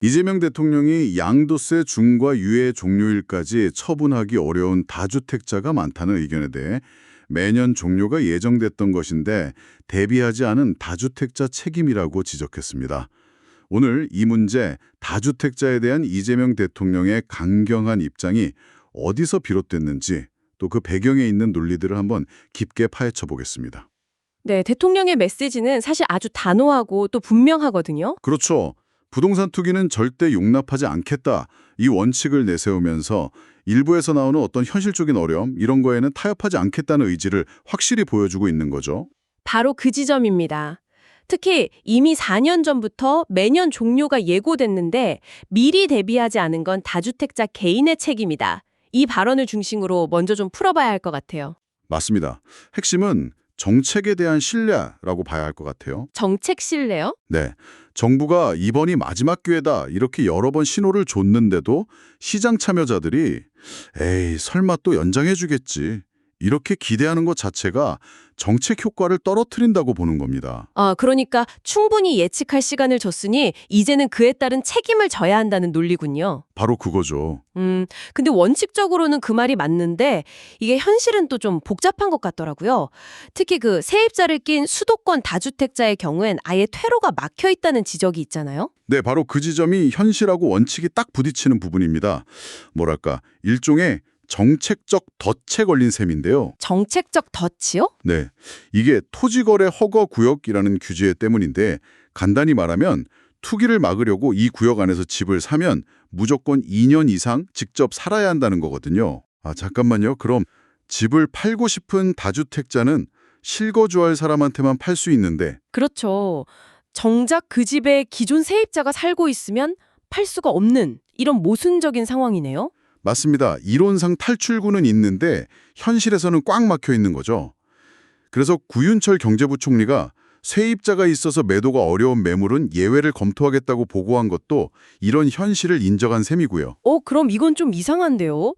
이재명 대통령이 양도세 중과 유예 종료일까지 처분하기 어려운 다주택자가 많다는 의견에 대해 매년 종료가 예정됐던 것인데 대비하지 않은 다주택자 책임이라고 지적했습니다. 오늘 이 문제, 다주택자에 대한 이재명 대통령의 강경한 입장이 어디서 비롯됐는지 또 그 배경에 있는 논리들을 한번 깊게 파헤쳐 보겠습니다. 네, 대통령의 메시지는 사실 아주 단호하고 또 분명하거든요. 그렇죠. 부동산 투기는 절대 용납하지 않겠다. 이 원칙을 내세우면서 일부에서 나오는 어떤 현실적인 어려움, 이런 거에는 타협하지 않겠다는 의지를 확실히 보여주고 있는 거죠. 바로 그 지점입니다. 특히 이미 4년 전부터 매년 종료가 예고됐는데 미리 대비하지 않은 건 다주택자 개인의 책임이다. 이 발언을 중심으로 먼저 좀 풀어봐야 할 것 같아요. 맞습니다. 핵심은 정책에 대한 신뢰라고 봐야 할 것 같아요. 정책 신뢰요? 네. 정부가 이번이 마지막 기회다 이렇게 여러 번 신호를 줬는데도 시장 참여자들이 에이 설마 또 연장해 주겠지 이렇게 기대하는 것 자체가 정책 효과를 떨어뜨린다고 보는 겁니다. 그러니까 충분히 예측할 시간을 줬으니 이제는 그에 따른 책임을 져야 한다는 논리군요. 바로 그거죠. 근데 원칙적으로는 그 말이 맞는데 이게 현실은 또 좀 복잡한 것 같더라고요. 특히 그 세입자를 낀 수도권 다주택자의 경우엔 아예 퇴로가 막혀 있다는 지적이 있잖아요. 네, 바로 그 지점이 현실하고 원칙이 딱 부딪히는 부분입니다. 뭐랄까, 일종의 정책적 덫에 걸린 셈인데요. 정책적 덫이요? 네, 이게 토지거래 허가 구역이라는 규제 때문인데 간단히 말하면 투기를 막으려고 이 구역 안에서 집을 사면 무조건 2년 이상 직접 살아야 한다는 거거든요. 잠깐만요. 그럼 집을 팔고 싶은 다주택자는 실거주할 사람한테만 팔 수 있는데 그렇죠. 정작 그 집에 기존 세입자가 살고 있으면 팔 수가 없는 이런 모순적인 상황이네요. 맞습니다. 이론상 탈출구는 있는데 현실에서는 꽉 막혀 있는 거죠. 그래서 구윤철 경제부총리가 세입자가 있어서 매도가 어려운 매물은 예외를 검토하겠다고 보고한 것도 이런 현실을 인정한 셈이고요. 그럼 이건 좀 이상한데요.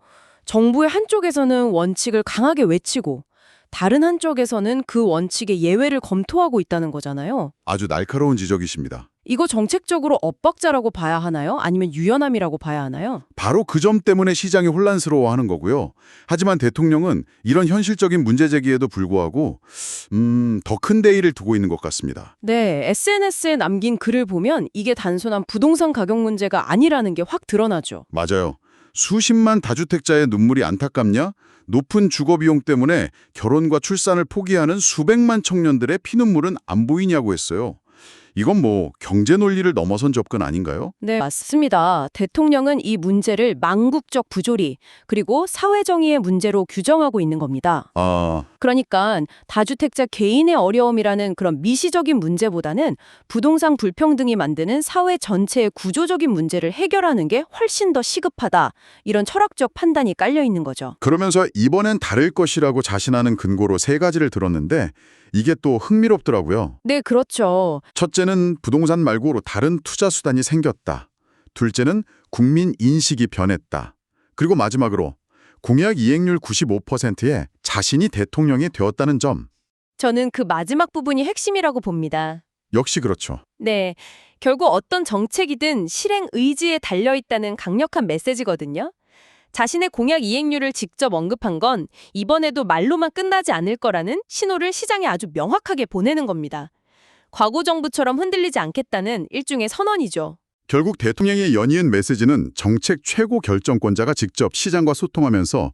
정부의 한쪽에서는 원칙을 강하게 외치고 다른 한쪽에서는 그 원칙의 예외를 검토하고 있다는 거잖아요. 아주 날카로운 지적이십니다. 이거 정책적으로 엇박자라고 봐야 하나요? 아니면 유연함이라고 봐야 하나요? 바로 그 점 때문에 시장이 혼란스러워하는 거고요. 하지만 대통령은 이런 현실적인 문제 제기에도 불구하고 더 큰 대의를 두고 있는 것 같습니다. 네, SNS에 남긴 글을 보면 이게 단순한 부동산 가격 문제가 아니라는 게 확 드러나죠. 맞아요. 수십만 다주택자의 눈물이 안타깝냐? 높은 주거비용 때문에 결혼과 출산을 포기하는 수백만 청년들의 피눈물은 안 보이냐고 했어요. 이건 뭐 경제 논리를 넘어선 접근 아닌가요? 네, 맞습니다. 대통령은 이 문제를 망국적 부조리, 그리고 사회정의의 문제로 규정하고 있는 겁니다. 그러니까 다주택자 개인의 어려움이라는 그런 미시적인 문제보다는 부동산 불평등이 만드는 사회 전체의 구조적인 문제를 해결하는 게 훨씬 더 시급하다. 이런 철학적 판단이 깔려 있는 거죠. 그러면서 이번엔 다를 것이라고 자신하는 근거로 세 가지를 들었는데 이게 또 흥미롭더라고요. 네, 그렇죠. 첫째는 부동산 말고 다른 투자 수단이 생겼다. 둘째는 국민 인식이 변했다. 그리고 마지막으로 공약 이행률 95%에 자신이 대통령이 되었다는 점. 저는 그 마지막 부분이 핵심이라고 봅니다. 역시 그렇죠. 네, 결국 어떤 정책이든 실행 의지에 달려있다는 강력한 메시지거든요. 자신의 공약 이행률을 직접 언급한 건 이번에도 말로만 끝나지 않을 거라는 신호를 시장에 아주 명확하게 보내는 겁니다. 과거 정부처럼 흔들리지 않겠다는 일종의 선언이죠. 결국 대통령의 연이은 메시지는 정책 최고 결정권자가 직접 시장과 소통하면서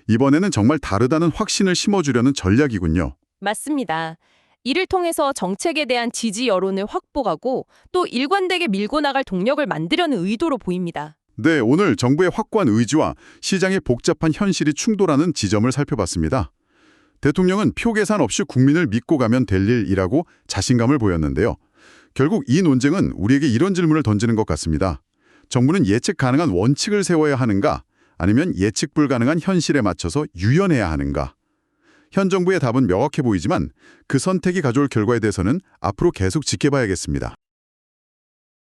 이번에는 정말 다르다는 확신을 심어주려는 전략이군요. 맞습니다. 이를 통해서 정책에 대한 지지 여론을 확보하고 또 일관되게 밀고 나갈 동력을 만들려는 의도로 보입니다. 네, 오늘 정부의 확고한 의지와 시장의 복잡한 현실이 충돌하는 지점을 살펴봤습니다. 대통령은 표 계산 없이 국민을 믿고 가면 될 일이라고 자신감을 보였는데요. 결국 이 논쟁은 우리에게 이런 질문을 던지는 것 같습니다. 정부는 예측 가능한 원칙을 세워야 하는가? 아니면 예측 불가능한 현실에 맞춰서 유연해야 하는가? 현 정부의 답은 명확해 보이지만 그 선택이 가져올 결과에 대해서는 앞으로 계속 지켜봐야겠습니다.